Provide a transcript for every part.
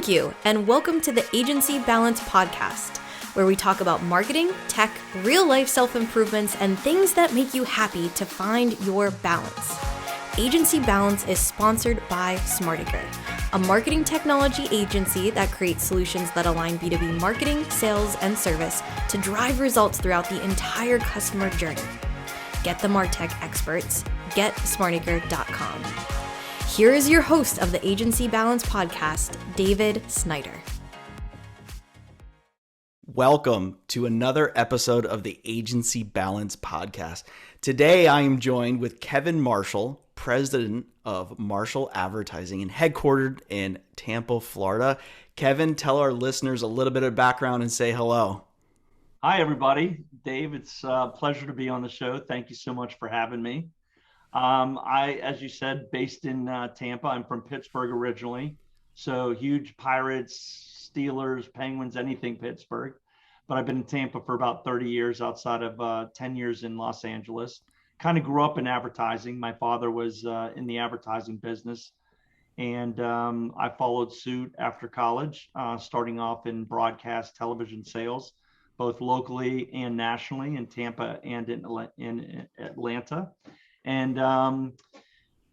Thank you, and welcome to the Agency Balance Podcast, where we talk about marketing, tech, real-life self-improvements, and things that make you happy to find your balance. Agency Balance is sponsored by Smartiker, a marketing technology agency that creates solutions that align B2B marketing, sales, and service to drive results throughout the entire customer journey. Get the MarTech experts. Get Smartiker.com. Here is your host of the Agency Balance Podcast, David Snyder. Welcome to another episode of the Agency Balance Podcast. Today, I am joined with Kevin Marshall, president of Marshall Advertising and headquartered in Tampa, Florida. Kevin, tell our listeners a little bit of background and say hello. Hi, everybody. Dave, it's a pleasure to be on the show. Thank you so much for having me. As you said, based in Tampa. I'm from Pittsburgh originally. So huge Pirates, Steelers, Penguins, anything Pittsburgh. But I've been in Tampa for about 30 years, outside of 10 years in Los Angeles. Kind of grew up in advertising. My father was in the advertising business. And I followed suit after college, starting off in broadcast television sales, both locally and nationally in Tampa and in Atlanta. And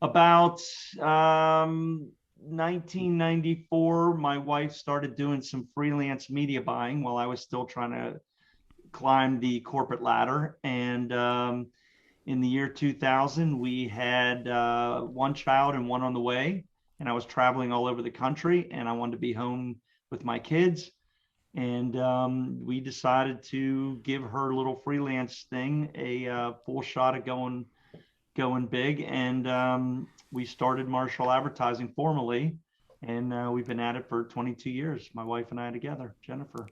about 1994, my wife started doing some freelance media buying while I was still trying to climb the corporate ladder. And in the year 2000, we had one child and one on the way. And I was traveling all over the country and I wanted to be home with my kids. And we decided to give her little freelance thing a full shot of going big, and we started Marshall Advertising formally, and we've been at it for 22 years. My wife and I together, Jennifer.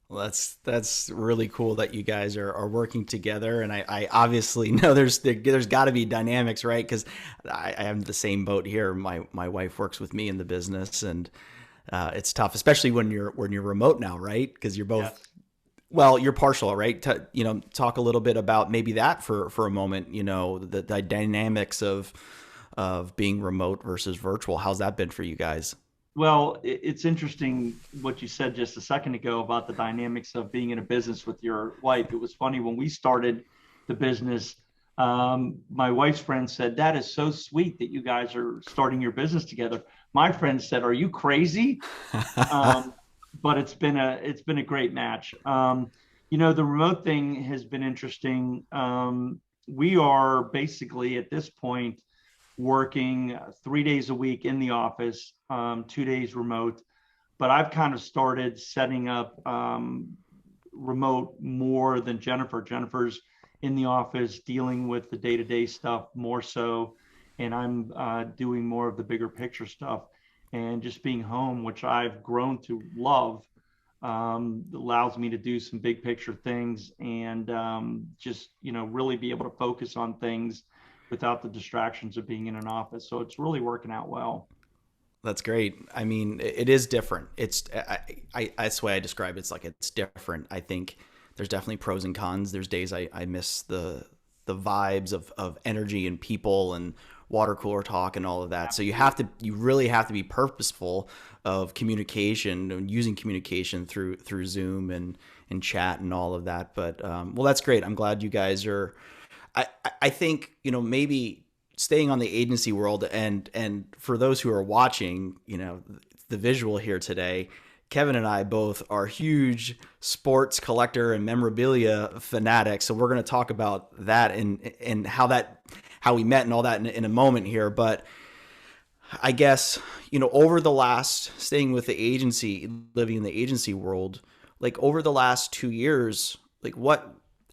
Well, that's really cool that you guys are working together, and I obviously know there's got to be dynamics, right? Because I am the same boat here. My wife works with me in the business, and it's tough, especially when you're remote now, right? Because you're both. Yes. Well, you're partial, right? Talk a little bit about maybe that for a moment, the dynamics of being remote versus virtual. How's that been for you guys? Well, it's interesting what you said just a second ago about the dynamics of being in a business with your wife. It was funny when we started the business, my wife's friend said, "That is so sweet that you guys are starting your business together." My friend said, "Are you crazy?" But it's been a great match. The remote thing has been interesting. We are basically at this point working 3 days a week in the office, 2 days remote. But I've kind of started setting up remote more than Jennifer. Jennifer's in the office dealing with the day-to-day stuff more so, and I'm doing more of the bigger picture stuff. And just being home, which I've grown to love, allows me to do some big picture things and just, really be able to focus on things without the distractions of being in an office. So it's really working out well. That's great. I mean, it is different. It's that's the way I describe it. It's like it's different. I think there's definitely pros and cons. There's days I miss the vibes of energy and people and water cooler talk and all of that. So you really have to be purposeful of communication and using communication through Zoom and chat and all of that. But well, that's great. I'm glad you guys are. I think maybe staying on the agency world and for those who are watching, the visual here today. Kevin and I both are huge sports collector and memorabilia fanatics. So we're going to talk about that and how we met and all that in a moment here. But I guess, over the last, staying with the agency, living in the agency world, like over the last 2 years, like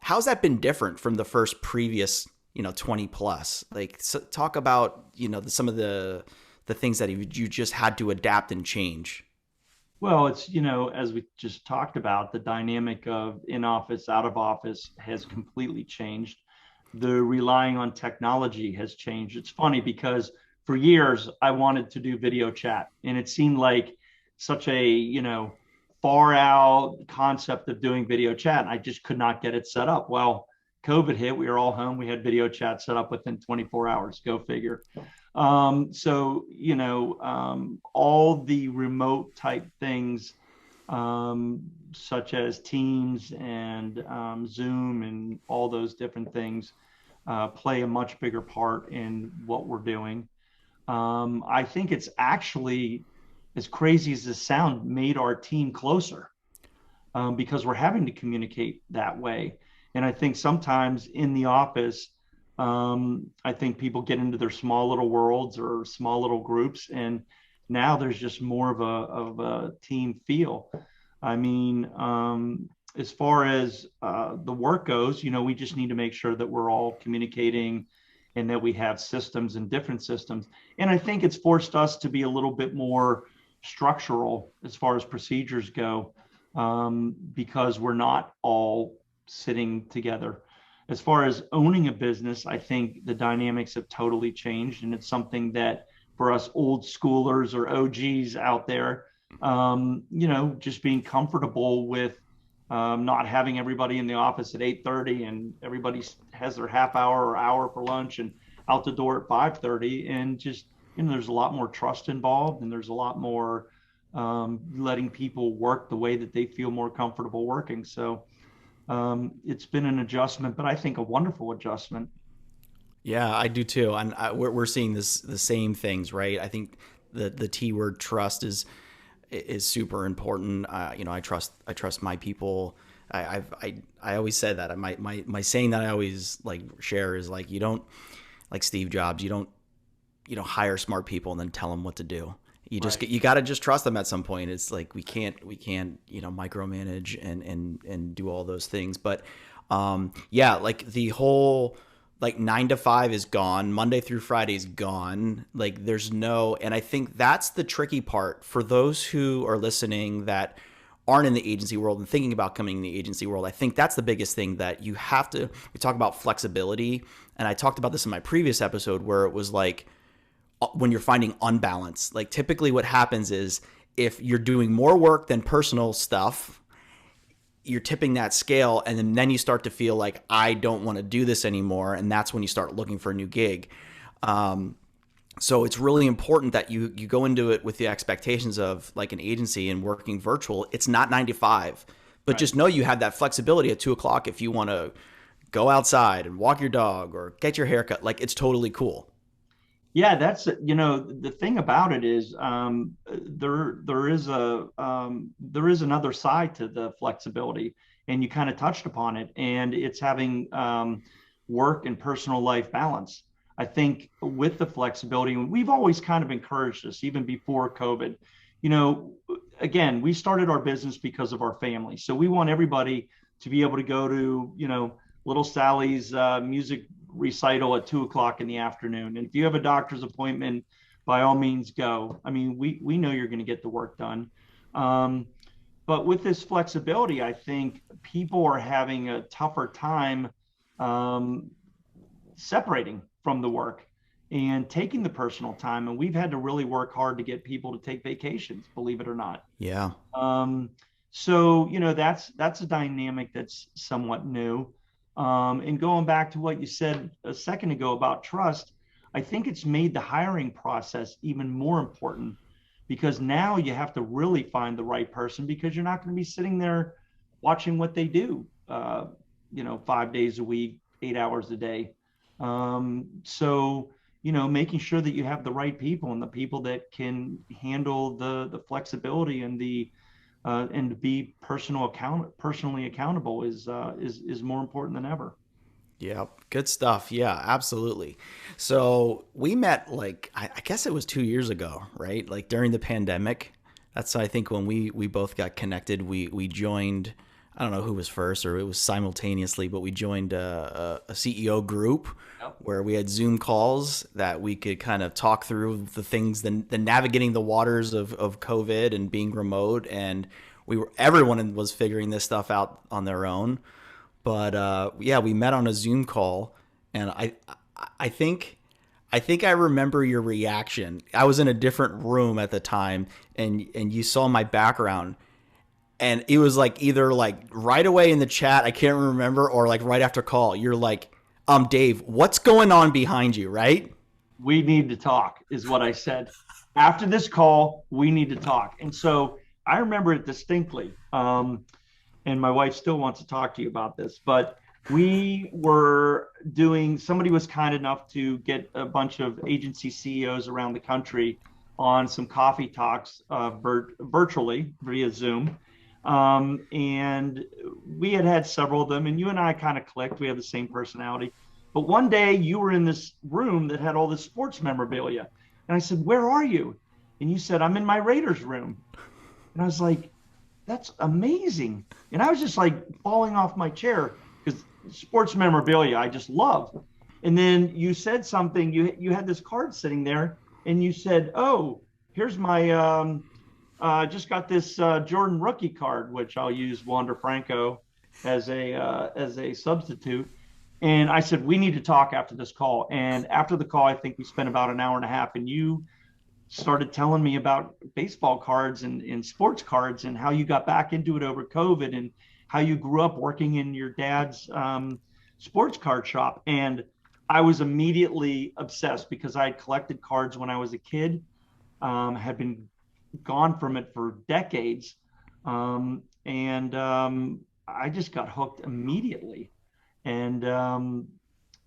how's that been different from the first previous, 20 plus? Like, so talk about, some of the things that you just had to adapt and change. Well, it's, as we just talked about, the dynamic of in office, out of office has completely changed. The relying on technology has changed. It's funny because for years I wanted to do video chat, and it seemed like such a, far out concept of doing video chat. I just could not get it set up. Well, COVID hit, we were all home. We had video chat set up within 24 hours. Go figure. So, all the remote type things, such as Teams and Zoom and all those different things, play a much bigger part in what we're doing. I think it's actually, as crazy as this sound, made our team closer, because we're having to communicate that way. And I think sometimes in the office, I think people get into their small little worlds or small little groups, and now there's just more of a team feel. I mean, as far as the work goes, we just need to make sure that we're all communicating and that we have systems and different systems. And I think it's forced us to be a little bit more structural as far as procedures go, because we're not all sitting together. As far as owning a business, I think the dynamics have totally changed. And it's something that for us old schoolers or OGs out there, just being comfortable with not having everybody in the office at 8:30 and everybody has their half hour or hour for lunch and out the door at 5:30. And just, there's a lot more trust involved, and there's a lot more letting people work the way that they feel more comfortable working. So it's been an adjustment, but I think a wonderful adjustment. Yeah, I do too. And we're seeing the same things, right? I think the T word, trust, is super important. I trust my people. I always said that. My saying that I always like share is like, you don't, like Steve Jobs, you don't hire smart people and then tell them what to do. You just you got to just trust them at some point. It's like we can't micromanage and do all those things. But like the whole like 9 to 5 is gone. Monday through Friday is gone. Like there's no, and I think that's the tricky part for those who are listening that aren't in the agency world and thinking about coming in the agency world. I think that's the biggest thing that you have to, we talk about flexibility. And I talked about this in my previous episode where it was like, when you're finding unbalance, like typically what happens is if you're doing more work than personal stuff, you're tipping that scale, and then you start to feel like, I don't want to do this anymore. And that's when you start looking for a new gig. So it's really important that you go into it with the expectations of like an agency and working virtual. It's not 9 to 5, but just know you have that flexibility at 2:00 if you want to go outside and walk your dog or get your haircut. Like it's totally cool. Yeah, that's, the thing about it is there is another side to the flexibility, and you kind of touched upon it, and it's having work and personal life balance. I think with the flexibility, and we've always kind of encouraged this even before COVID, again, we started our business because of our family. So we want everybody to be able to go to, Little Sally's music recital at 2:00 in the afternoon. And if you have a doctor's appointment, by all means go. I mean, we know you're going to get the work done. But with this flexibility, I think people are having a tougher time separating from the work and taking the personal time. And we've had to really work hard to get people to take vacations, believe it or not. Yeah. So, that's a dynamic that's somewhat new. And going back to what you said a second ago about trust, I think it's made the hiring process even more important, because now you have to really find the right person, because you're not going to be sitting there watching what they do, 5 days a week, 8 hours a day. So, making sure that you have the right people and the people that can handle the flexibility and and to be personally accountable is more important than ever. Yeah, good stuff. Yeah, absolutely. So we met like, I guess it was 2 years ago, right? Like during the pandemic. That's, I think, when we both got connected. We joined, I don't know who was first or it was simultaneously, but we joined a CEO group where we had Zoom calls that we could kind of talk through the things, the navigating the waters of COVID and being remote. And everyone was figuring this stuff out on their own. But we met on a Zoom call, and I think I remember your reaction. I was in a different room at the time, and you saw my background. And it was like either like right away in the chat, I can't remember, or like right after call. You're like, Dave, what's going on behind you, right? We need to talk, is what I said. After this call, we need to talk. And so I remember it distinctly. And my wife still wants to talk to you about this, but we were doing, somebody was kind enough to get a bunch of agency CEOs around the country on some coffee talks virtually via Zoom. And we had several of them, and you and I kind of clicked. We have the same personality. But one day you were in this room that had all this sports memorabilia. And I said, "Where are you?" And you said, "I'm in my Raiders room." And I was like, "That's amazing." And I was just like falling off my chair because sports memorabilia I just love. And then you said something, you had this card sitting there and you said, "Oh, here's my just got this Jordan rookie card, which I'll use Wander Franco as a substitute." And I said, "We need to talk after this call." And after the call, I think we spent about an hour and a half, and you started telling me about baseball cards and sports cards and how you got back into it over COVID and how you grew up working in your dad's sports card shop. And I was immediately obsessed because I had collected cards when I was a kid, had been gone from it for decades. And I just got hooked immediately. And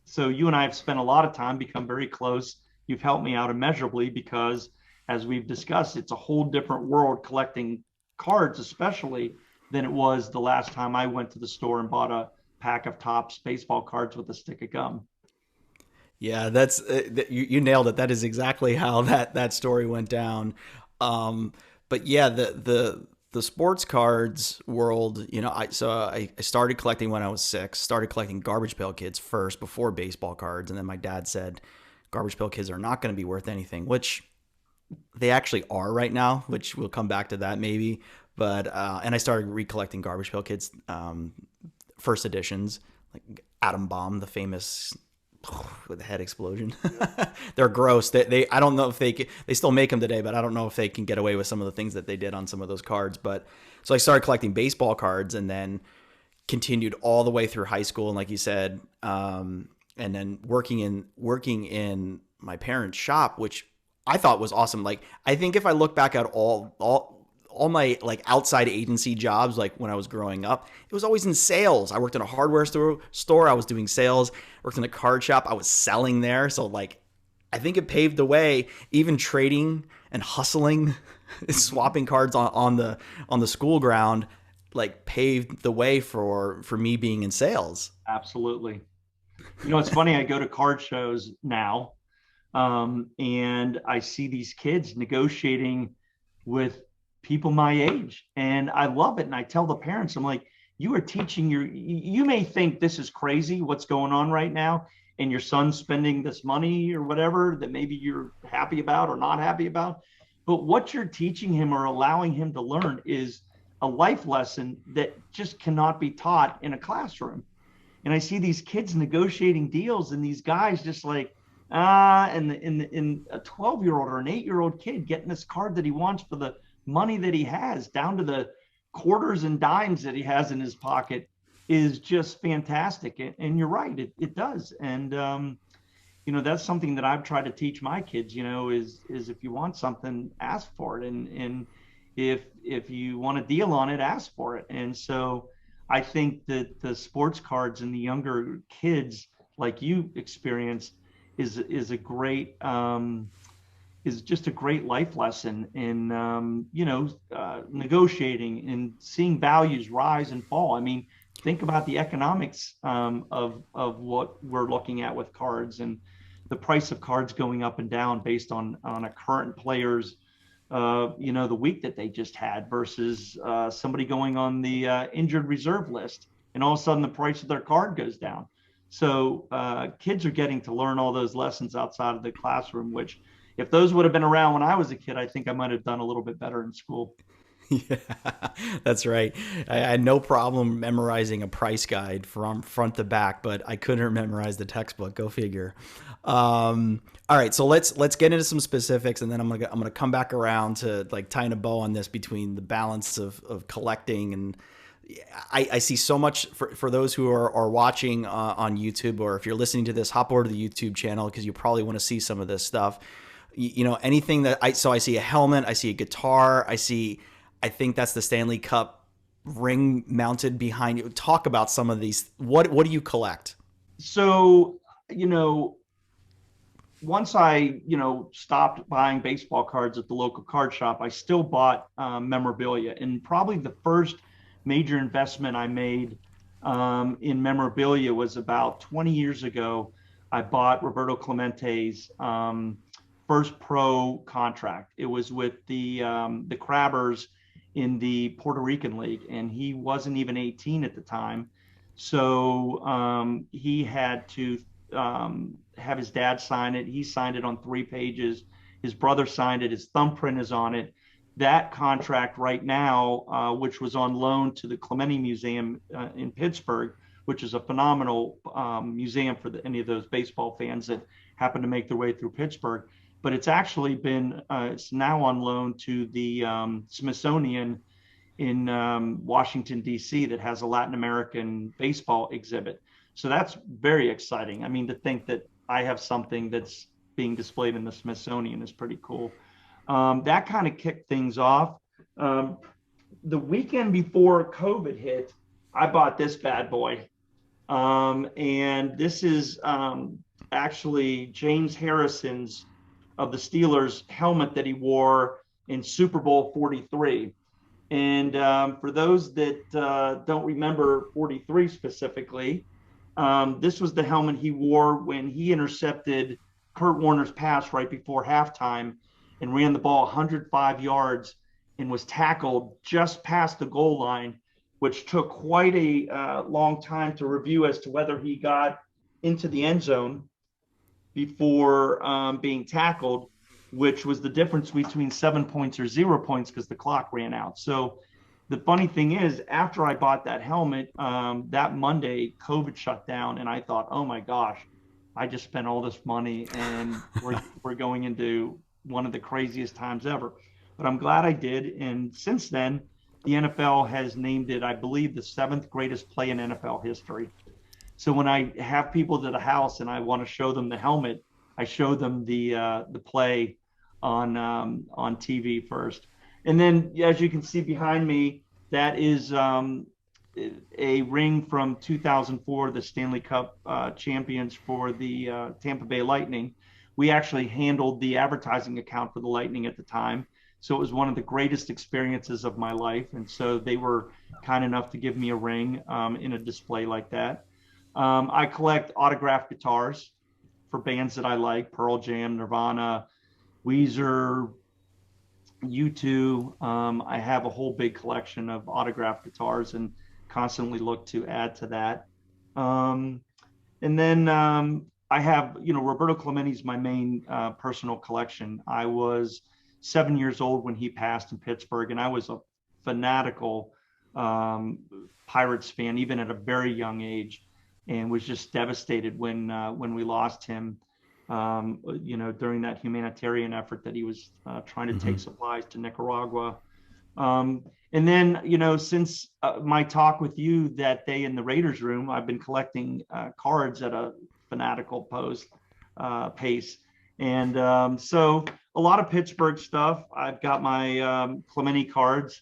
so you and I have spent a lot of time, become very close. You've helped me out immeasurably because, as we've discussed, it's a whole different world collecting cards, especially than it was the last time I went to the store and bought a pack of Topps baseball cards with a stick of gum. Yeah, that's you nailed it. That is exactly how that story went down. But yeah, the sports cards world, I started collecting when I was 6. Started collecting Garbage Pail Kids first before baseball cards, and then my dad said Garbage Pail Kids are not going to be worth anything, which they actually are right now. Which we'll come back to that maybe. But and I started recollecting Garbage Pail Kids first editions, like Atom Bomb, the famous with the head explosion. They're gross. They I don't know if they still make them today, but I don't know if they can get away with some of the things that they did on some of those cards. But so I started collecting baseball cards and then continued all the way through high school. And like you said, and then working in my parents' shop, which I thought was awesome. Like, I think if I look back at all my like outside agency jobs, like when I was growing up, it was always in sales. I worked in a hardware store. I was doing sales. Worked in a card shop. I was selling there. So like, I think it paved the way. Even trading and hustling, swapping cards on the school ground, like paved the way for me being in sales. Absolutely. It's funny. I go to card shows now, and I see these kids negotiating with people my age, and I love it. And I tell the parents, I'm like, you are teaching you may think this is crazy what's going on right now, and your son's spending this money or whatever that maybe you're happy about or not happy about. But what you're teaching him or allowing him to learn is a life lesson that just cannot be taught in a classroom. And I see these kids negotiating deals, and these guys just like, and in a 12-year-old or an 8-year-old kid getting this card that he wants for the money that he has, down to the quarters and dimes that he has in his pocket, is just fantastic. And you're right, it does. And that's something that I've tried to teach my kids, is if you want something, ask for it. And if you want a deal on it, ask for it. And so I think that the sports cards and the younger kids like you experienced is a great is just a great life lesson in negotiating and seeing values rise and fall. I mean, think about the economics of what we're looking at with cards, and the price of cards going up and down based on a current player's the week that they just had versus somebody going on the injured reserve list, and all of a sudden the price of their card goes down. So kids are getting to learn all those lessons outside of the classroom, which if those would have been around when I was a kid, I think I might have done a little bit better in school. Yeah, that's right. I had no problem memorizing a price guide from front to back, but I couldn't memorize the textbook. Go figure. All right, so let's get into some specifics, and then I'm gonna come back around to like tying a bow on this between the balance of collecting. And I see so much for those who are watching on YouTube, or if you're listening to this, hop over to the YouTube channel because you probably want to see some of this stuff. You know, anything that I see a helmet, I see a guitar, I think that's the Stanley Cup ring mounted behind you. Talk about some of these. What do you collect? So, you know, once I, stopped buying baseball cards at the local card shop, I still bought memorabilia. And probably the first major investment I made in memorabilia was about 20 years ago. I bought Roberto Clemente's first pro contract. It was with the Crabbers in the Puerto Rican League, and he wasn't even 18 at the time. So he had to have his dad sign it. He signed it on 3 pages. His brother signed it. His thumbprint is on it. That contract right now, which was on loan to the Clemente Museum in Pittsburgh, which is a phenomenal museum for any of those baseball fans that happen to make their way through Pittsburgh. But it's actually been, it's now on loan to the Smithsonian in Washington, D.C., that has a Latin American baseball exhibit. So that's very exciting. I mean, to think that I have something that's being displayed in the Smithsonian is pretty cool. That kind of kicked things off. The weekend before COVID hit, I bought this bad boy. And this is actually James Harrison's of the Steelers helmet that he wore in Super Bowl 43. And for those that don't remember 43 specifically, this was the helmet he wore when he intercepted Kurt Warner's pass right before halftime and ran the ball 105 yards and was tackled just past the goal line, which took quite a long time to review as to whether he got into the end zone before being tackled, which was the difference between 7 points or 0 points because the clock ran out. So the funny thing is, after I bought that helmet, that Monday, COVID shut down, and I thought, oh my gosh, I just spent all this money, and we're going into one of the craziest times ever. But I'm glad I did. And since then, the NFL has named it, I believe, the 7th greatest play in NFL history. So when I have people to the house and I want to show them the helmet, I show them the play on TV first. And then, as you can see behind me, that is a ring from 2004, the Stanley Cup champions for the Tampa Bay Lightning. We actually handled the advertising account for the Lightning at the time. So it was one of the greatest experiences of my life. And so they were kind enough to give me a ring in a display like that. I collect autographed guitars for bands that I like: Pearl Jam, Nirvana, Weezer, U2. I have a whole big collection of autographed guitars and constantly look to add to that. And then I have, Roberto Clemente's my main personal collection. I was 7 years old when he passed in Pittsburgh, and I was a fanatical Pirates fan, even at a very young age, and was just devastated when we lost him. During that humanitarian effort that he was trying to take supplies to Nicaragua. And then, since my talk with you that day in the Raiders room, I've been collecting cards at a fanatical pace. And so a lot of Pittsburgh stuff. I've got my Clemente cards.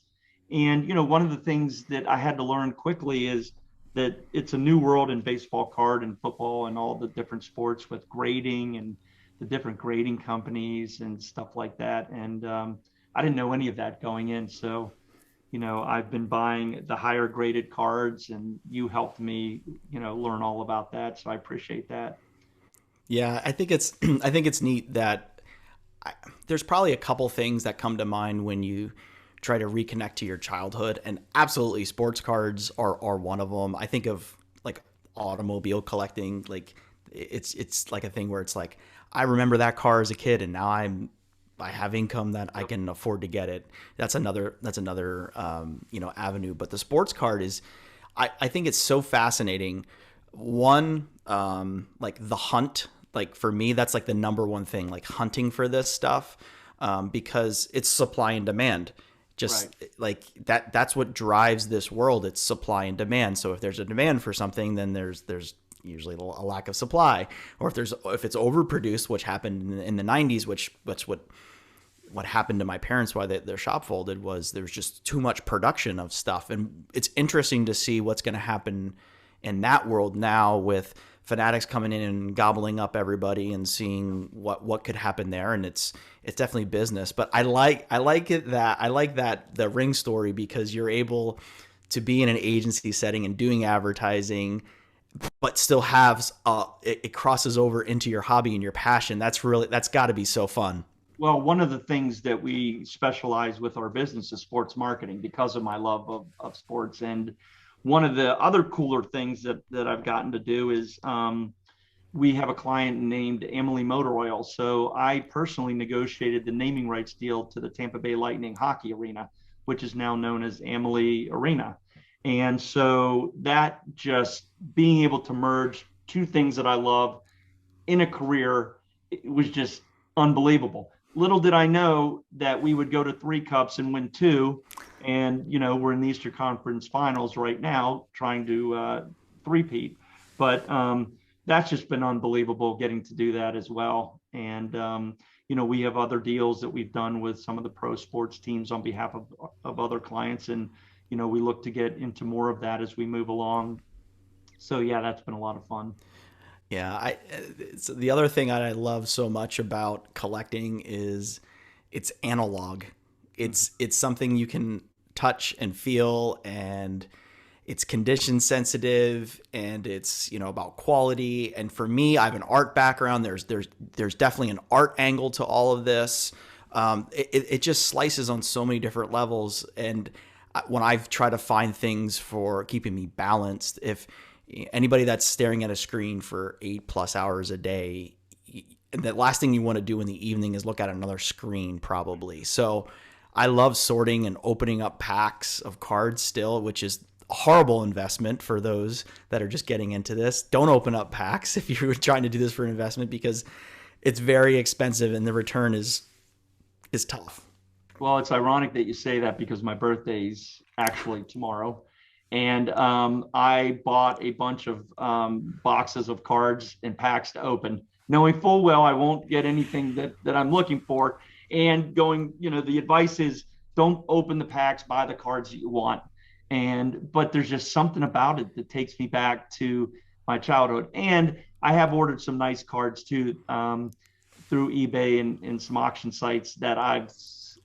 And, one of the things that I had to learn quickly is that it's a new world in baseball card and football and all the different sports with grading and the different grading companies and stuff like that. And I didn't know any of that going in. So, I've been buying the higher graded cards, and you helped me, learn all about that. So I appreciate that. Yeah, I think it's neat that there's probably a couple things that come to mind when you try to reconnect to your childhood, and absolutely sports cards are one of them. I think of like automobile collecting, like it's like a thing where it's like, I remember that car as a kid, and now I'm I have income that I can afford to get it. That's another avenue. But the sports card is, I think it's so fascinating. One, like the hunt, like for me, that's like the number one thing, like hunting for this stuff, because it's supply and demand. Just Right. like that's what drives this world. It's supply and demand. So if there's a demand for something, then there's usually a lack of supply. Or if it's overproduced, which happened in the 90s, that's what happened to my parents, why their shop folded, was there was just too much production of stuff. And it's interesting to see what's going to happen in that world now, with Fanatics coming in and gobbling up everybody, and seeing what could happen there. And it's definitely business. But I like that the ring story, because you're able to be in an agency setting and doing advertising, but still have it crosses over into your hobby and your passion. That's got to be so fun. Well, one of the things that we specialize with our business is sports marketing, because of my love of sports. And one of the other cooler things that I've gotten to do is, we have a client named Emily Motor Oil. So I personally negotiated the naming rights deal to the Tampa Bay Lightning hockey arena, which is now known as Amalie Arena. And so that, just being able to merge two things that I love in a career, it was just unbelievable. Little did I know that we would go to 3 cups and win 2. And, we're in the Eastern Conference Finals right now, trying to three-peat. But that's just been unbelievable, getting to do that as well. And, we have other deals that we've done with some of the pro sports teams on behalf of other clients. And, we look to get into more of that as we move along. So, yeah, that's been a lot of fun. Yeah, it's the other thing I love so much about collecting is it's analog. It's something you can touch and feel, and it's condition sensitive, and it's about quality. And for me, I have an art background. There's definitely an art angle to all of this. It just slices on so many different levels. And when I've tried to find things for keeping me balanced, if anybody that's staring at a screen for 8+ hours a day, and the last thing you want to do in the evening is look at another screen, probably. So I love sorting and opening up packs of cards still, which is a horrible investment for those that are just getting into this. Don't open up packs if you're trying to do this for an investment, because it's very expensive and the return is tough. Well, it's ironic that you say that, because my birthday's actually tomorrow. And I bought a bunch of boxes of cards and packs to open, knowing full well I won't get anything that I'm looking for. And going, the advice is, don't open the packs, buy the cards that you want. But there's just something about it that takes me back to my childhood. And I have ordered some nice cards too, through eBay and some auction sites that I've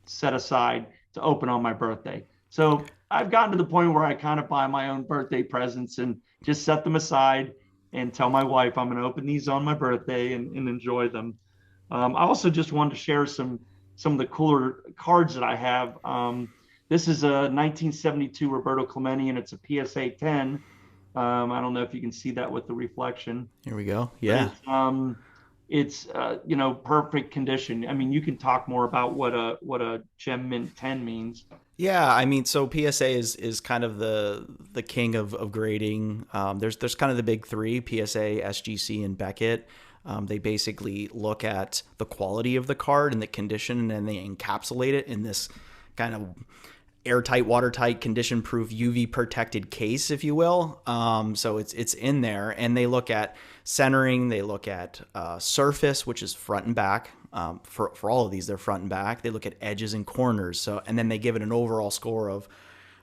set aside to open on my birthday. So I've gotten to the point where I kind of buy my own birthday presents and just set them aside and tell my wife I'm going to open these on my birthday and enjoy them. I also just wanted to share some of the cooler cards that I have. This is a 1972 Roberto Clemente, and it's a PSA 10. I don't know if you can see that with the reflection. Here we go. Yeah. It's perfect condition. I mean, you can talk more about what a Gem Mint 10 means. Yeah, I mean, so PSA is kind of the king of grading. There's kind of the big three: PSA, SGC, and Beckett. They basically look at the quality of the card and the condition, and then they encapsulate it in this kind of airtight, watertight, condition-proof, UV-protected case, if you will. So it's in there, and they look at centering. They look at surface, which is front and back. For all of these, they're front and back. They look at edges and corners. So, and then they give it an overall score of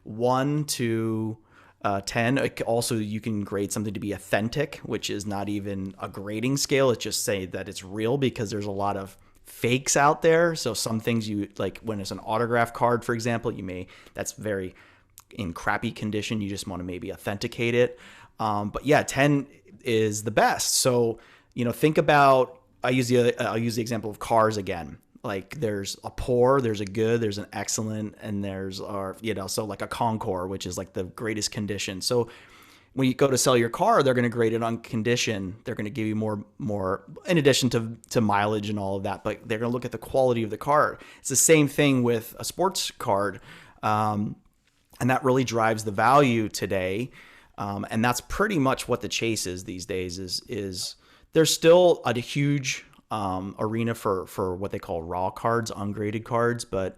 1 to 10. Also, you can grade something to be authentic, which is not even a grading scale. It's just say that it's real, because there's a lot of fakes out there. So some things, you like when it's an autograph card, for example, that's very in crappy condition. You just want to maybe authenticate it. But yeah, 10 is the best. So, think about, I'll use the example of cars again. Like there's a poor, there's a good, there's an excellent, and there's so like a Concours, which is like the greatest condition. So when you go to sell your car, they're going to grade it on condition. They're going to give you more in addition to mileage and all of that, but they're going to look at the quality of the car. It's the same thing with a sports card. And that really drives the value today. And that's pretty much what the chase is these days is there's still a huge arena for what they call raw cards, ungraded cards. But,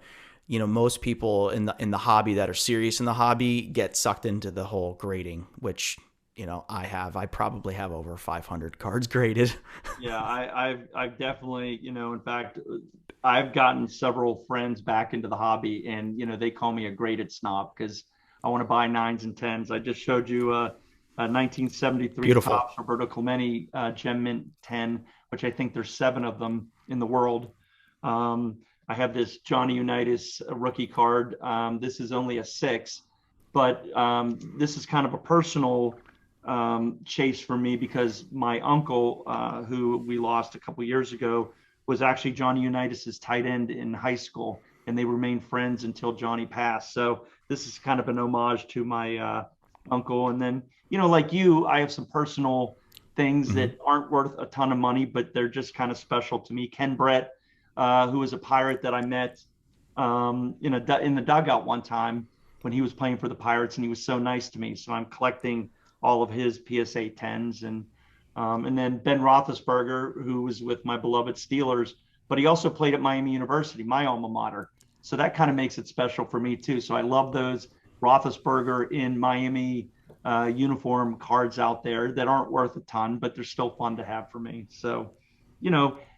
most people in the hobby that are serious in the hobby get sucked into the whole grading, which, I probably have over 500 cards graded. Yeah, I've definitely, in fact, I've gotten several friends back into the hobby, and they call me a graded snob because I want to buy 9s and 10s. I just showed you a 1973 Beautiful. Topps Roberto Clemente Gem Mint 10, which I think there's 7 of them in the world. I have this Johnny Unitas rookie card. This is only a 6, but this is kind of a personal chase for me because my uncle, who we lost a couple years ago, was actually Johnny Unitas's tight end in high school, and they remained friends until Johnny passed. So this is kind of an homage to my uncle. And then, like you, I have some personal things that aren't worth a ton of money, but they're just kind of special to me. Ken Brett, who was a Pirate that I met in the dugout one time when he was playing for the Pirates, and he was so nice to me. So I'm collecting all of his PSA 10s. And then Ben Roethlisberger, who was with my beloved Steelers, but he also played at Miami University, my alma mater. So that kind of makes it special for me too. So I love those Roethlisberger in Miami uniform cards out there that aren't worth a ton, but they're still fun to have for me. So,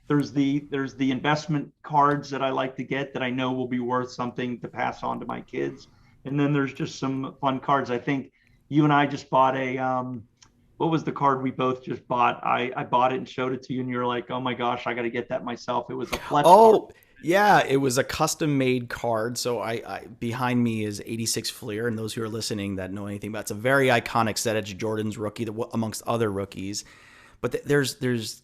there's the investment cards that I like to get that I know will be worth something to pass on to my kids. And then there's just some fun cards. I think you and I just bought what was the card we both just bought? I bought it and showed it to you, and you're like, oh my gosh, I got to get that myself. It was a Fletch card. Yeah, it was a custom made card. So I behind me is 86 Fleer, and those who are listening that know anything about it's a very iconic set of Jordan's rookie amongst other rookies. But there's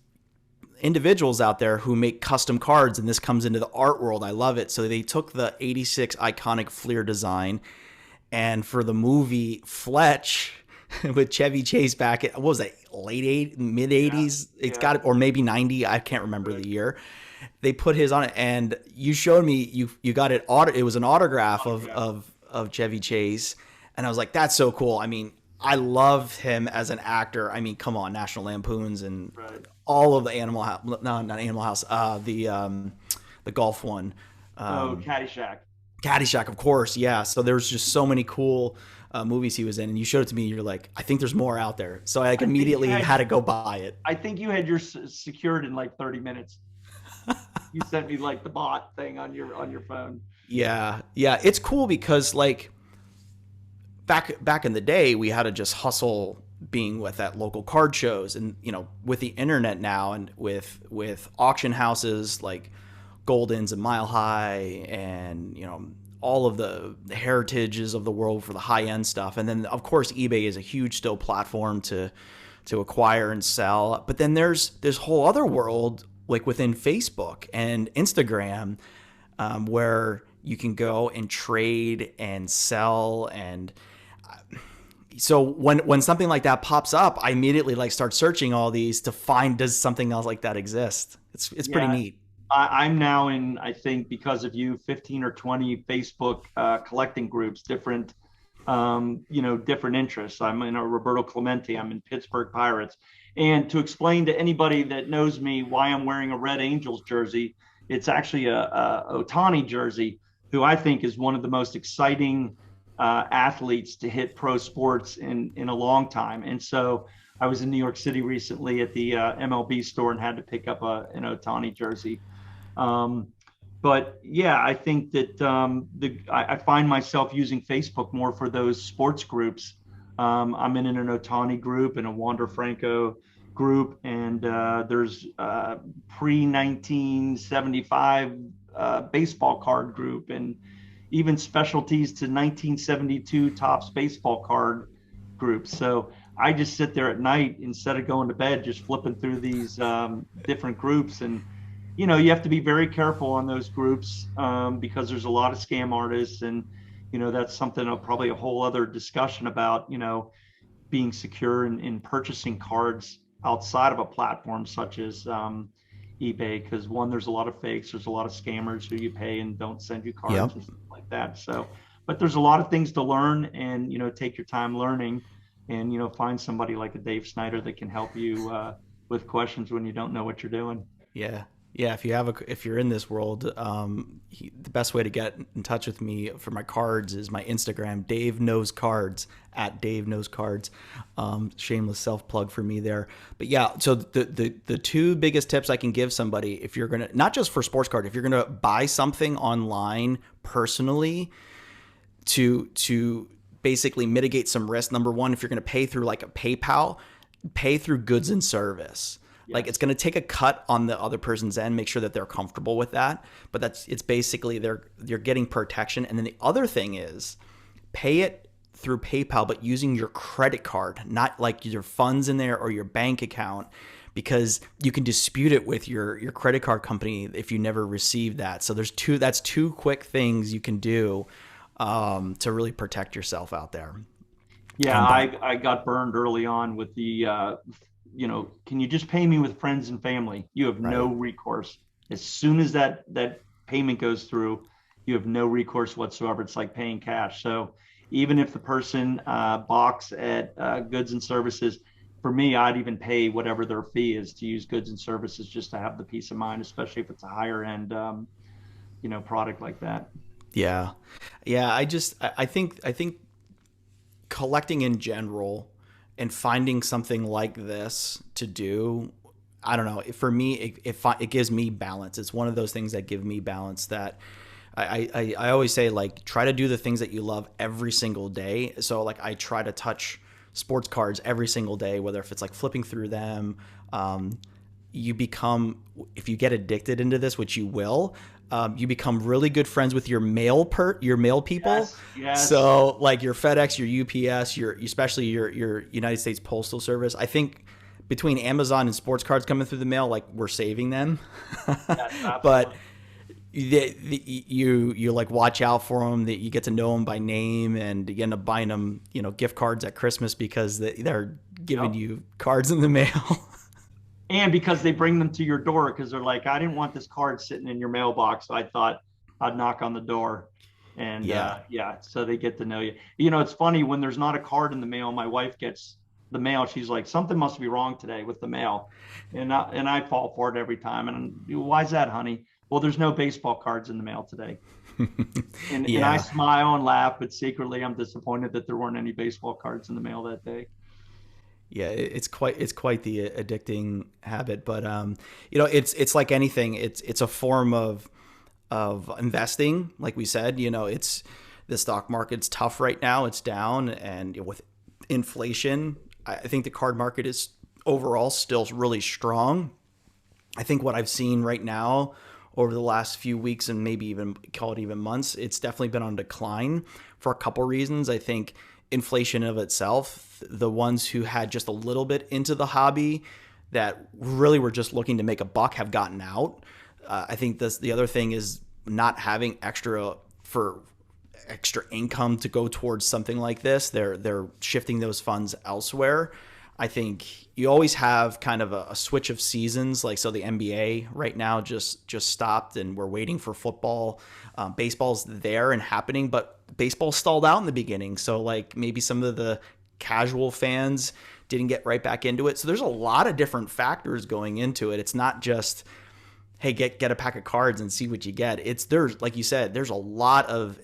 individuals out there who make custom cards, and this comes into the art world. I love it. So they took the 86 iconic Fleer design, and for the movie Fletch with Chevy Chase back at, what was that, mid 80s? Yeah, it's got it, or maybe 90. I can't remember the year. They put his on it, and you showed me you got it. It was an autograph of Chevy Chase, and I was like, that's so cool. I mean, I love him as an actor. I mean, come on, National Lampoons and all of the Animal House. No, not Animal House. The golf one. Caddyshack. Caddyshack, of course. Yeah. So there's just so many cool movies he was in, and you showed it to me. You're like, I think there's more out there. So I immediately had to go buy it. I think you had yours secured in like 30 minutes. You sent me like the bot thing on your phone. Yeah. It's cool because like back in the day, we had to just hustle being with at local card shows, and with the internet now, and with auction houses like Golden's and Mile High, and all of the heritages of the world for the high end stuff, and then of course eBay is a huge still platform to acquire and sell. But then there's this whole other world like within Facebook and Instagram, where you can go and trade and sell. And so when something like that pops up, I immediately like start searching all these to find, does something else like that exist? It's pretty neat. I'm now in, I think because of you, 15 or 20 Facebook collecting groups, different different interests. I'm in a Roberto Clemente, I'm in Pittsburgh Pirates. And to explain to anybody that knows me why I'm wearing a Red Angels jersey, it's actually a Ohtani jersey, who I think is one of the most exciting athletes to hit pro sports in a long time. And so I was in New York City recently at the MLB store and had to pick up an Ohtani jersey. But yeah, I think that I find myself using Facebook more for those sports groups. I'm in an Ohtani group and a Wander Franco group, and there's pre-1975 baseball card group, and even specialties to 1972 Topps baseball card groups. So I just sit there at night instead of going to bed, just flipping through these different groups. And you have to be very careful on those groups because there's a lot of scam artists, and that's something probably a whole other discussion about. being secure in purchasing cards outside of a platform such as eBay, because one, there's a lot of fakes, there's a lot of scammers who you pay and don't send you cards Yep. and stuff like that. So, but there's a lot of things to learn, and take your time learning, and find somebody like a Dave Snyder that can help you with questions when you don't know what you're doing. Yeah. Yeah, if you're in this world, the best way to get in touch with me for my cards is my Instagram, Dave Knows Cards, at Dave Knows Cards. Shameless self plug for me there. But yeah, so the two biggest tips I can give somebody, if you're gonna, not just for sports card, if you're gonna buy something online personally, to basically mitigate some risk. Number one, if you're gonna pay through like a PayPal, pay through goods and service. Like it's going to take a cut on the other person's end, make sure that they're comfortable with that. But it's basically you're getting protection. And then the other thing is pay it through PayPal, but using your credit card, not like your funds in there or your bank account, because you can dispute it with your credit card company if you never received that. So that's two quick things you can do to really protect yourself out there. Yeah, I got burned early on with the can you just pay me with friends and family? You have no recourse. As soon as that payment goes through, you have no recourse whatsoever. It's like paying cash. So even if the person balks at goods and services, for me, I'd even pay whatever their fee is to use goods and services, just to have the peace of mind, especially if it's a higher end product like that. Yeah. I think collecting in general and finding something like this to do, I don't know, for me, it gives me balance. It's one of those things that give me balance, that I always say, like, try to do the things that you love every single day. So like I try to touch sports cards every single day, whether if it's like flipping through them. You become, if you get addicted into this, which you will, you become really good friends with your mail people. Yes. So like your FedEx, your UPS, especially your United States Postal Service. I think between Amazon and sports cards coming through the mail, like, we're saving them. Yes, But you like watch out for them, that you get to know them by name, and you end up buying them, gift cards at Christmas because they're giving you cards in the mail. And because they bring them to your door, because they're like, I didn't want this card sitting in your mailbox, so I thought I'd knock on the door. And so they get to know you. It's funny, when there's not a card in the mail, my wife gets the mail. She's like, something must be wrong today with the mail. And I fall for it every time. And why is that, honey? Well, there's no baseball cards in the mail today. And I smile and laugh, but secretly I'm disappointed that there weren't any baseball cards in the mail that day. Yeah, it's quite the addicting habit, but it's like anything. It's a form of investing, like we said. It's, the stock market's tough right now. It's down, and with inflation, I think the card market is overall still really strong. I think what I've seen right now over the last few weeks, and maybe even call it even months, it's definitely been on decline for a couple reasons. I think inflation of itself, the ones who had just a little bit into the hobby that really were just looking to make a buck have gotten out. I think the other thing is not having extra income to go towards something like this. They're shifting those funds elsewhere. I think you always have kind of a switch of seasons. Like, so the NBA right now just stopped, and we're waiting for football. Baseball's there and happening, but baseball stalled out in the beginning. So like maybe some of the casual fans didn't get right back into it. So there's a lot of different factors going into it. It's not just, hey, get a pack of cards and see what you get. There's, like you said, there's a lot of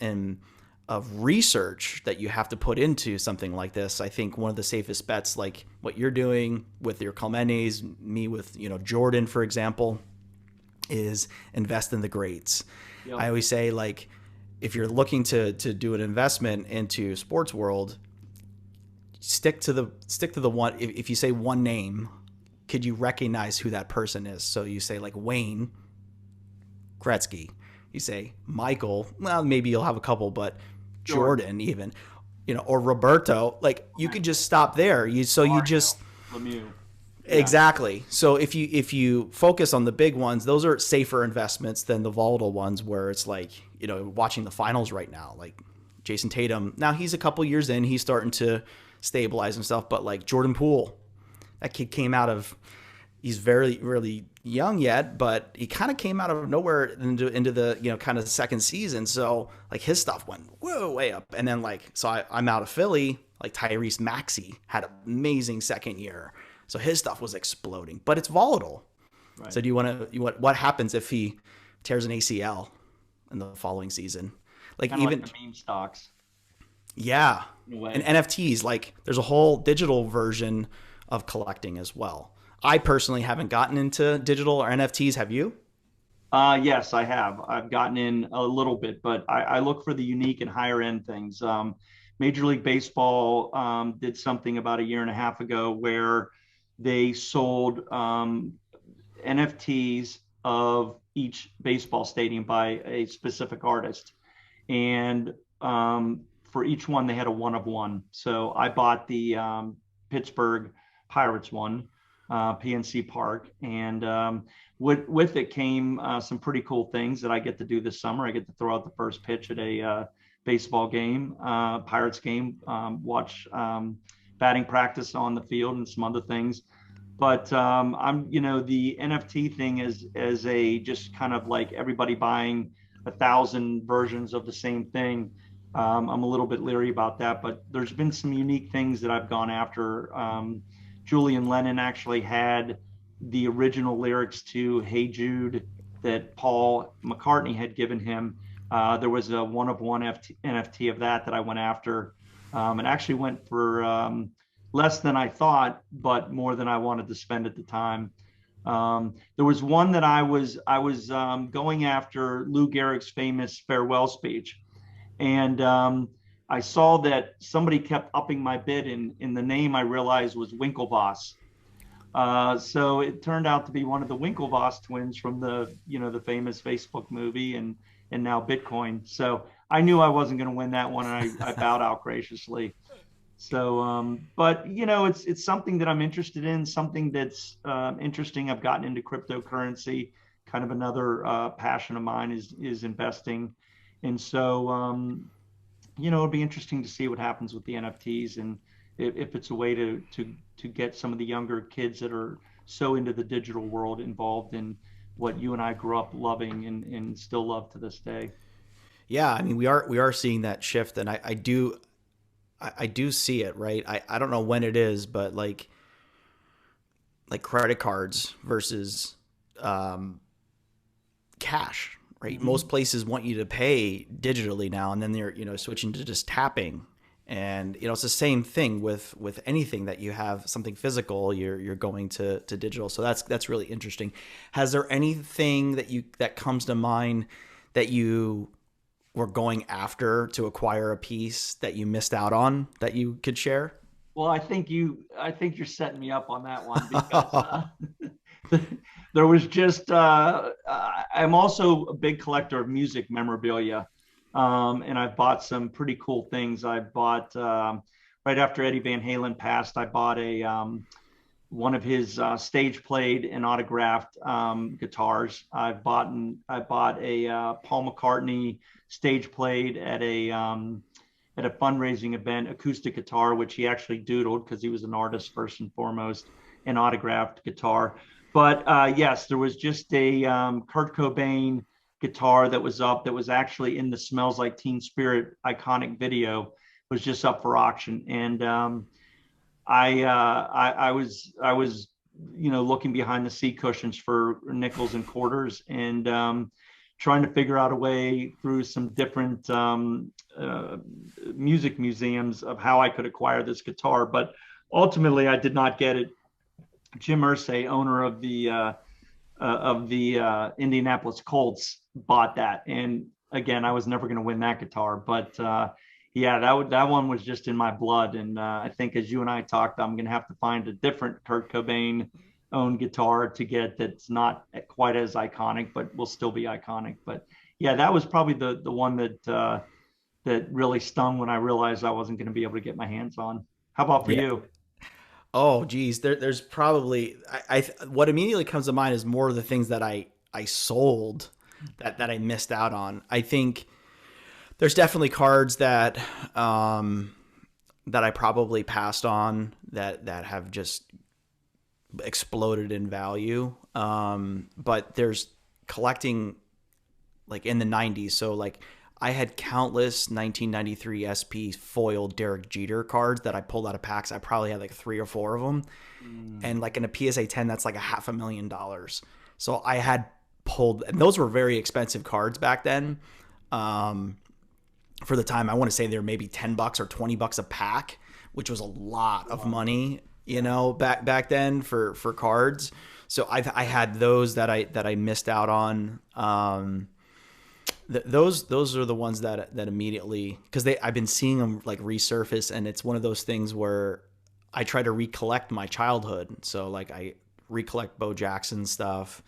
research that you have to put into something like this. I think one of the safest bets, like what you're doing with your Clementes, me with, Jordan, for example, is invest in the greats. Yep. I always say, like, if you're looking to do an investment into sports world, stick to the one. If you say one name, could you recognize who that person is? So you say like Wayne Gretzky. You say Michael, well, maybe you'll have a couple, but Jordan even, or Roberto, like you could just stop there. Lemieux. Yeah. Exactly. So if you focus on the big ones, those are safer investments than the volatile ones, where it's like, watching the finals right now, like Jason Tatum. Now he's a couple years in, he's starting to stabilize himself. But like Jordan Poole, that kid came out of, he's very, really young yet, but he kind of came out of nowhere into the, kind of second season. So like his stuff went way up. And then like, so I'm out of Philly, like Tyrese Maxey had an amazing second year. So his stuff was exploding, but it's volatile. Right. So what happens if he tears an ACL in the following season? Like kinda even like the meme stocks. Yeah. And NFTs, like there's a whole digital version of collecting as well. I personally haven't gotten into digital or NFTs. Have you? Yes, I have. I've gotten in a little bit, but I look for the unique and higher end things. Major League Baseball did something about a year and a half ago where they sold NFTs of each baseball stadium by a specific artist. And for each one, they had a one of one. So I bought the Pittsburgh Pirates one, PNC Park. And with it came some pretty cool things that I get to do this summer. I get to throw out the first pitch at a baseball game, Pirates game, watch batting practice on the field and some other things. But I'm, the NFT thing is as a just kind of like everybody buying 1,000 versions of the same thing. I'm a little bit leery about that, but there's been some unique things that I've gone after. Julian Lennon actually had the original lyrics to Hey Jude that Paul McCartney had given him. There was a one of one NFT of that I went after. It actually went for less than I thought, but more than I wanted to spend at the time. There was one that I was going after Lou Gehrig's famous farewell speech. And I saw that somebody kept upping my bid, in the name I realized was Winklevoss. So it turned out to be one of the Winklevoss twins from the famous Facebook movie and now Bitcoin. So I knew I wasn't going to win that one, and I bowed out graciously. So, but it's something that I'm interested in, something that's interesting. I've gotten into cryptocurrency. Kind of another passion of mine is investing. And so, it'll be interesting to see what happens with the NFTs, and if it's a way to get some of the younger kids that are so into the digital world involved in what you and I grew up loving and still love to this day. Yeah, I mean, we are seeing that shift, and I do see it, right? I don't know when it is, but like credit cards versus cash, right? Mm-hmm. Most places want you to pay digitally now, and then they're switching to just tapping. And it's the same thing with anything that you have something physical, you're going to digital. So that's really interesting. Has there anything that comes to mind that you were going after to acquire a piece that you missed out on that you could share? Well, I think you're setting me up on that one, because there was just I'm also a big collector of music memorabilia. And I've bought some pretty cool things. I bought right after Eddie Van Halen passed, I bought one of his stage played and autographed guitars. I bought a Paul McCartney stage played at a fundraising event acoustic guitar, which he actually doodled because he was an artist first and foremost, an autographed guitar. But yes, there was just a Kurt Cobain guitar that was up, that was actually in the Smells Like Teen Spirit iconic video, was just up for auction. And I was looking behind the seat cushions for nickels and quarters, and trying to figure out a way through some different music museums of how I could acquire this guitar. But ultimately I did not get it. Jim Irsay, owner of the Indianapolis Colts, bought that. And again, I was never going to win that guitar, but yeah, that one was just in my blood. And I think as you and I talked, I'm going to have to find a different Kurt Cobain owned guitar to get that's not quite as iconic, but will still be iconic. But yeah, that was probably the one that really stung when I realized I wasn't going to be able to get my hands on. How about for you? Oh, geez, there's probably what immediately comes to mind is more of the things that I sold that I missed out on. I think there's definitely cards that that I probably passed on that have just exploded in value. But there's collecting like in the 90s. So like I had countless 1993 SP foil Derek Jeter cards that I pulled out of packs. I probably had like 3 or 4 of them. And like in a PSA 10, that's like $500,000. So I had pulled, and those were very expensive cards back then. For the time, I want to say they were maybe $10 or $20 a pack, which was a lot of money, you know, back then for cards. So I had those that I missed out on. Those are the ones that immediately, because I've been seeing them like resurface, and it's one of those things where I try to recollect my childhood. So like I recollect Bo Jackson stuff,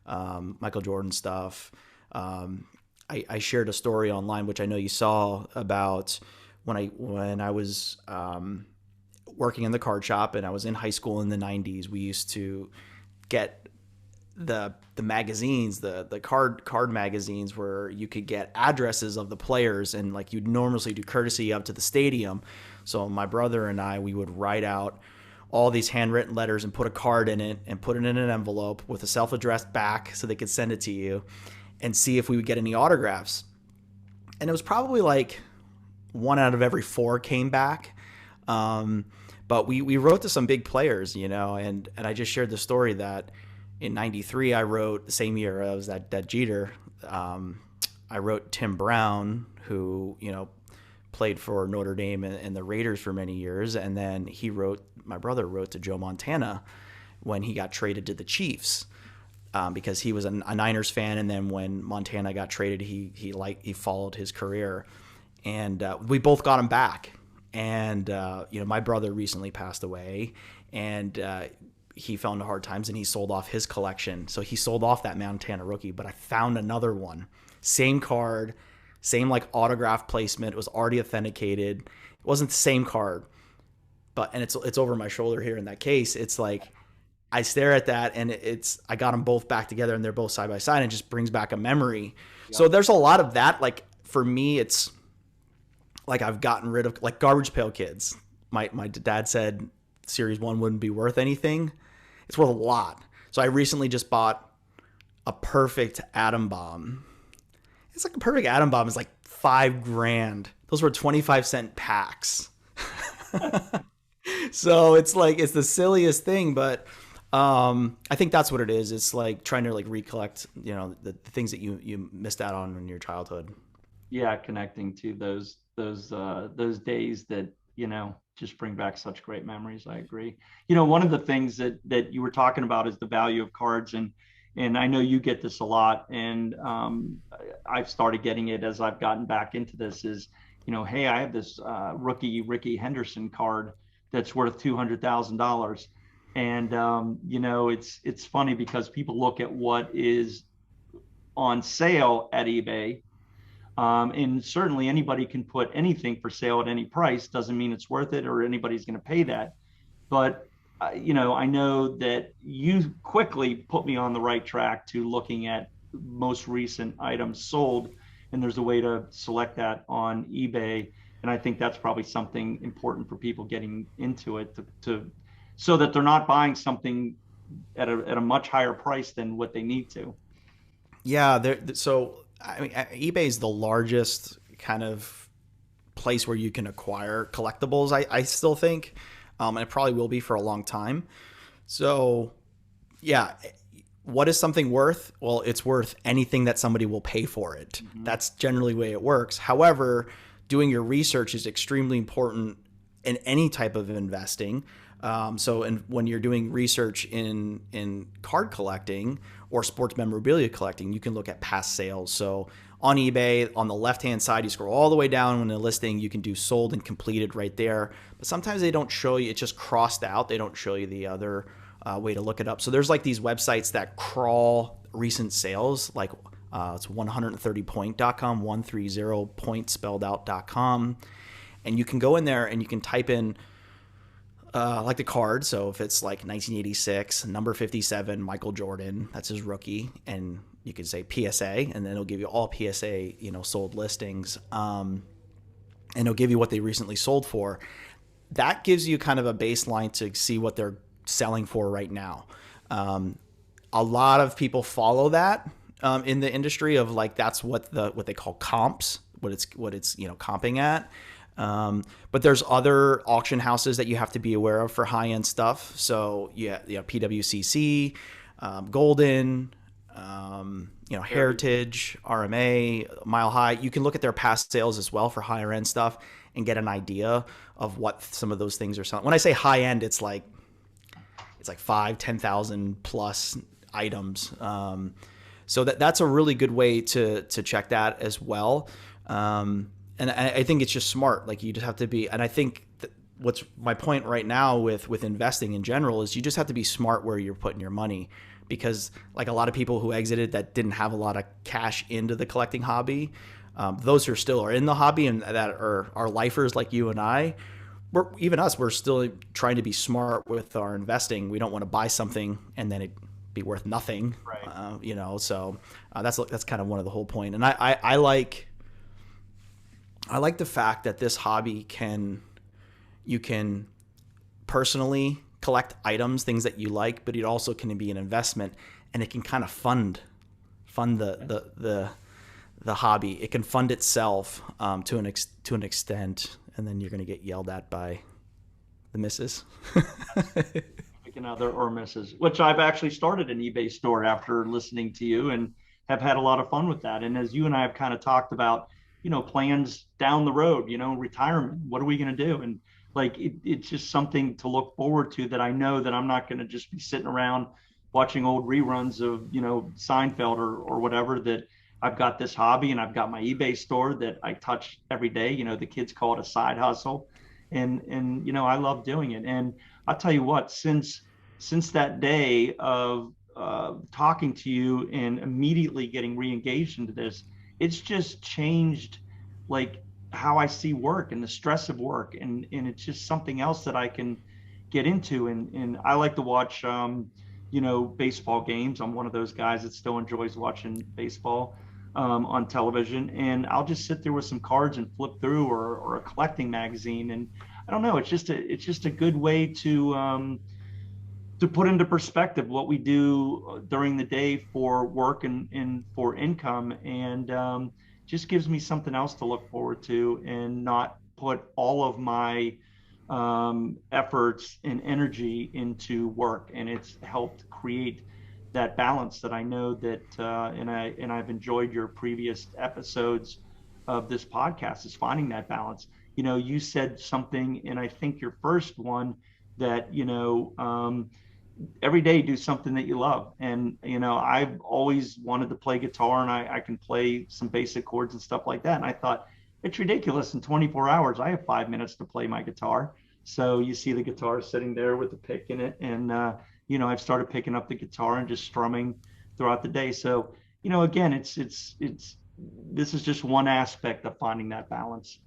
Michael Jordan stuff. I shared a story online, which I know you saw, about when I was working in the card shop and I was in high school in the 90s. We used to get the magazines, the card magazines, where you could get addresses of the players, and like you'd normally do courtesy up to the stadium. So my brother and I, we would write out all these handwritten letters and put a card in it and put it in an envelope with a self-addressed back so they could send it to you, and see if we would get any autographs. And it was probably like 1 out of every 4 came back. But we wrote to some big players, you know, and I just shared the story that in 93, I wrote, the same year I was that Jeter, I wrote Tim Brown, who, you know, played for Notre Dame and the Raiders for many years. And then my brother wrote to Joe Montana when he got traded to the Chiefs. Because he was a Niners fan, and then when Montana got traded, he followed his career, and we both got him back. And you know, my brother recently passed away, and he fell into hard times, and he sold off his collection. So he sold off that Montana rookie, but I found another one, same card, same like autograph placement. It was already authenticated. It wasn't the same card, and it's over my shoulder here in that case. It's like, I stare at that, and I got them both back together, and they're both side by side, and it just brings back a memory. Yep. So there's a lot of that. Like for me, it's like I've gotten rid of like Garbage Pail Kids. My dad said Series 1 wouldn't be worth anything. It's worth a lot. So I recently just bought a perfect atom bomb. It's like a perfect atom bomb is like $5,000. Those were 25-cent packs. So it's like, it's the silliest thing, but I think that's what it is. It's like trying to like recollect, you know, the things that you missed out on in your childhood. Yeah, connecting to those days that, you know, just bring back such great memories. I agree. You know, one of the things that you were talking about is the value of cards, and I know you get this a lot, and I've started getting it as I've gotten back into this. Is, you know, hey, I have this rookie Ricky Henderson card that's worth $200,000. And, you know, it's funny because people look at what is on sale at eBay. And certainly anybody can put anything for sale at any price. Doesn't mean it's worth it or anybody's going to pay that. But, you know, I know that you quickly put me on the right track to looking at most recent items sold. And there's a way to select that on eBay. And I think that's probably something important for people getting into it to so that they're not buying something at a much higher price than what they need to. Yeah. So, I mean, eBay is the largest kind of place where you can acquire collectibles, I still think. And it probably will be for a long time. So, yeah. What is something worth? Well, it's worth anything that somebody will pay for it. Mm-hmm. That's generally the way it works. However, doing your research is extremely important in any type of investing. When you're doing research in card collecting or sports memorabilia collecting, you can look at past sales. So on eBay, on the left-hand side, you scroll all the way down in the listing, you can do sold and completed right there. But sometimes they don't show you, it's just crossed out. They don't show you the other way to look it up. So there's like these websites that crawl recent sales, like it's 130point.com, 130point spelled out.com. And you can go in there and you can type in like the card. So if it's like 1986, number 57, Michael Jordan, that's his rookie. And you can say PSA, and then it'll give you all PSA, you know, sold listings. And it'll give you what they recently sold for. that gives you kind of a baseline to see what they're selling for right now. A lot of people follow that in the industry of like that's what they call comps, what it's comping at. But there's other auction houses that you have to be aware of for high end stuff. So yeah, PWCC, Golden, Heritage, RMA, Mile High. You can look at their past sales as well for higher end stuff and get an idea of what some of those things are selling. When I say high end, it's like 5,000-10,000 plus items. So that's a really good way to check that as well. And I think it's just smart. Like you just have to be, and I think what's my point right now with investing in general is you just have to be smart where you're putting your money, because like a lot of people who exited that didn't have a lot of cash into the collecting hobby, those who still are in the hobby and that are lifers like you and I, we're still trying to be smart with our investing. We don't want to buy something and then it be worth nothing, right. So that's kind of one of the whole point. And I like the fact that this hobby you can personally collect items, things that you like, but it also can be an investment, and it can kind of fund the hobby. It can fund itself to an extent, and then you're going to get yelled at by the missus. Other or misses, which I've actually started an eBay store after listening to you and have had a lot of fun with that. And as you and I have kind of talked about, plans down the road, retirement, what are we going to do? And like, it's just something to look forward to, that I know that I'm not going to just be sitting around watching old reruns of, Seinfeld or whatever, that I've got this hobby and I've got my eBay store that I touch every day. The kids call it a side hustle. And I love doing it. And I'll tell you what, since that day of talking to you and immediately getting re-engaged into this, it's just changed like how I see work and the stress of work. And it's just something else that I can get into. And I like to watch, baseball games. I'm one of those guys that still enjoys watching baseball on television. And I'll just sit there with some cards and flip through, or a collecting magazine. And I don't know, it's just a good way to put into perspective what we do during the day for work and for income, and just gives me something else to look forward to, and not put all of my efforts and energy into work. And it's helped create that balance that I know that and I've enjoyed your previous episodes of this podcast, is finding that balance. You said something, and I think your first one, that every day do something that you love. And I've always wanted to play guitar, and I can play some basic chords and stuff like that. And I thought, it's ridiculous, in 24 hours I have 5 minutes to play my guitar. So you see the guitar sitting there with the pick in it, and I've started picking up the guitar and just strumming throughout the day. So again, it's this is just one aspect of finding that balance.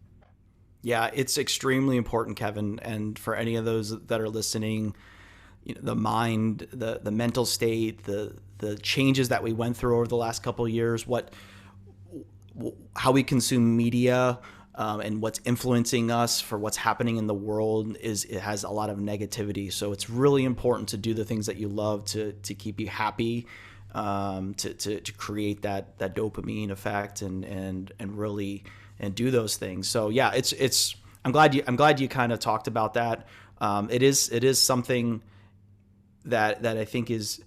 Yeah, it's extremely important, Kevin. And for any of those that are listening, the mind, the mental state, the changes that we went through over the last couple of years, how we consume media, and what's influencing us for what's happening in the world, it has a lot of negativity. So it's really important to do the things that you love to keep you happy, to create that dopamine effect, and really and do those things. So yeah, I'm glad you kind of talked about that. It is something that I think is,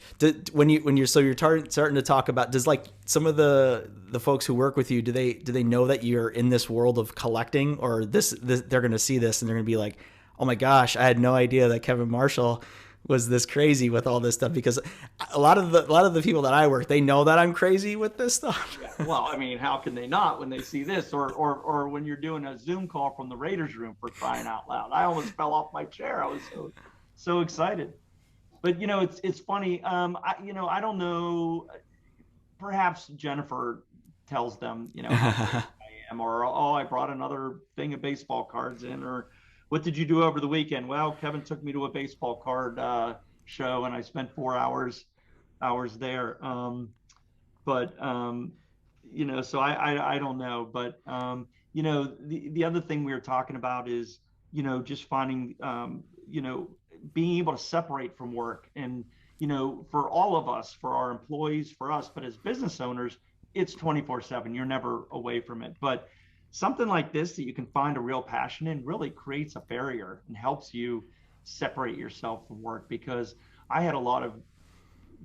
when you're starting to talk about, does like some of the folks who work with you, do they know that you're in this world of collecting, or this they're going to see this and they're going to be like, oh my gosh, I had no idea that Kevin Marshall was this crazy with all this stuff? Because a lot of the people that I work, they know that I'm crazy with this stuff. Yeah. Well, I mean, how can they not when they see this, or when you're doing a Zoom call from the Raiders room, for crying out loud? I almost fell off my chair. I was so excited. But it's funny. I don't know. Perhaps Jennifer tells them, how crazy I am, or I brought another thing of baseball cards in, or what did you do over the weekend? Well, Kevin took me to a baseball card show, and I spent 4 hours there. But so I don't know. But the other thing we were talking about is just finding, being able to separate from work. And, for all of us, for our employees, for us, but as business owners, it's 24/7. You're never away from it. But something like this that you can find a real passion in really creates a barrier and helps you separate yourself from work, because I had a lot of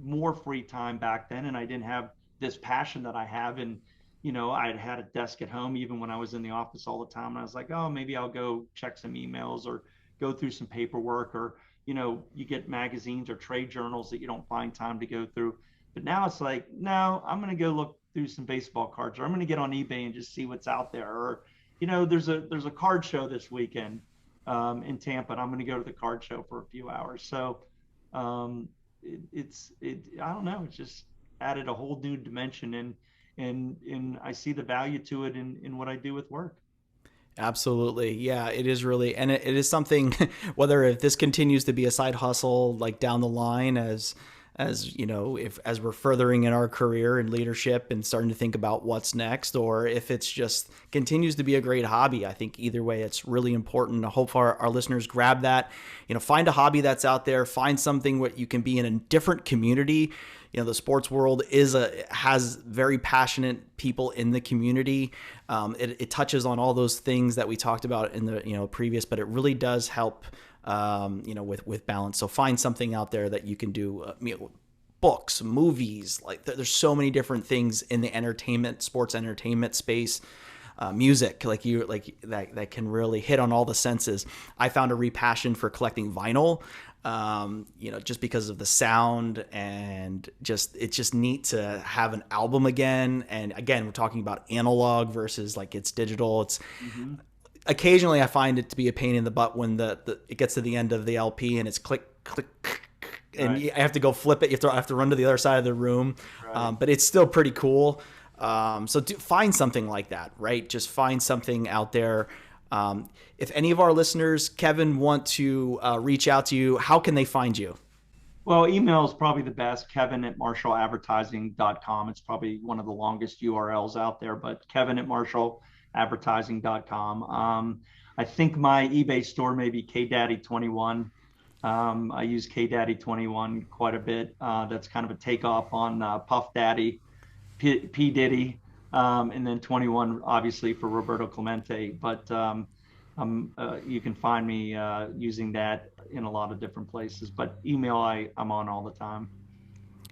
more free time back then, and I didn't have this passion that I have. And I had a desk at home even when I was in the office all the time, and I was like, oh, maybe I'll go check some emails or go through some paperwork, or you get magazines or trade journals that you don't find time to go through. But now it's like, no, I'm going to go look through some baseball cards, or I'm going to get on eBay and just see what's out there. Or there's a card show this weekend in Tampa, and I'm going to go to the card show for a few hours. So I don't know, it's just added a whole new dimension, and I see the value to it in what I do with work. Absolutely. Yeah, it is really, and it is something, whether if this continues to be a side hustle, like down the line, as as we're furthering in our career and leadership and starting to think about what's next, or if it's just continues to be a great hobby. I think either way, it's really important. I hope our listeners grab that, find a hobby that's out there, find something where you can be in a different community. The sports world has very passionate people in the community. It touches on all those things that we talked about in the previous, but it really does help with balance. So find something out there that you can do. Books, movies, like there's so many different things in the sports entertainment space. Music, that can really hit on all the senses. I found a repassion for collecting vinyl. Just because of the sound, and it's just neat to have an album again. And again, we're talking about analog versus like it's digital. It's occasionally I find it to be a pain in the butt when it gets to the end of the LP and it's click, click, and right. I have to go flip it. I have to run to the other side of the room. Right. But it's still pretty cool. So find something like that, right? Just find something out there. If any of our listeners, Kevin, want to reach out to you, how can they find you? Well, email is probably the best, kevin@marshalladvertising.com. It's probably one of the longest URLs out there, but kevin@marshalladvertising.com. I think my eBay store may be KDaddy21. I use KDaddy21 quite a bit. That's kind of a takeoff on Puff Daddy, P. Diddy. And then 21, obviously, for Roberto Clemente. But you can find me using that in a lot of different places. But email, I'm on all the time.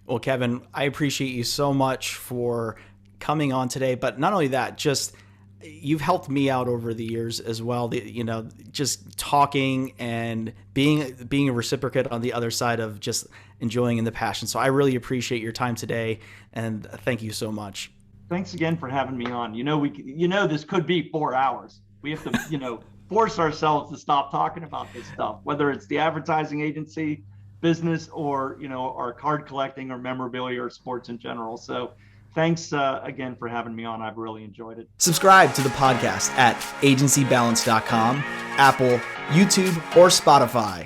Well, Kevin, I appreciate you so much for coming on today. But not only that, just you've helped me out over the years as well. Just talking and being a reciprocate on the other side of just enjoying the passion. So I really appreciate your time today, and thank you so much. Thanks again for having me on. This could be 4 hours. We have to, force ourselves to stop talking about this stuff, whether it's the advertising agency business or, our card collecting or memorabilia or sports in general. So thanks again for having me on. I've really enjoyed it. Subscribe to the podcast at agencybalance.com, Apple, YouTube, or Spotify.